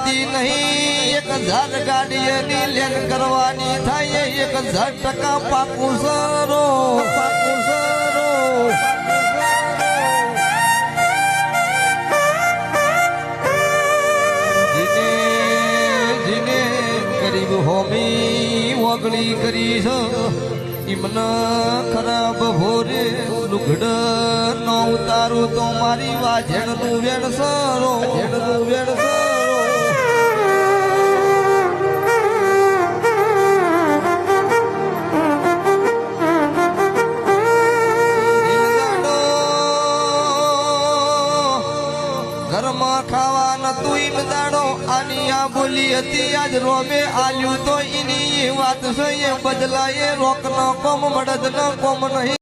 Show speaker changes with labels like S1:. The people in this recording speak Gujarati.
S1: જીતી નહીં 1000 ગાડીની લેન કરવાની થાય 1000% પાકું સરો જીને ગરીબ હોમી ઓગળી કરી છે ઇમના ખરાબ ભોરે લુગડ નો ઉતારું તો મારી વાજણનું વેણસરો ઘરમાં ખાવા નતું ઈન દાડો આની આ બોલી હતી આજ રોમે આલ્યું તો ઈની વાત છે એ બદલાય રોક નો કોમ મળદ નો કોમ નહીં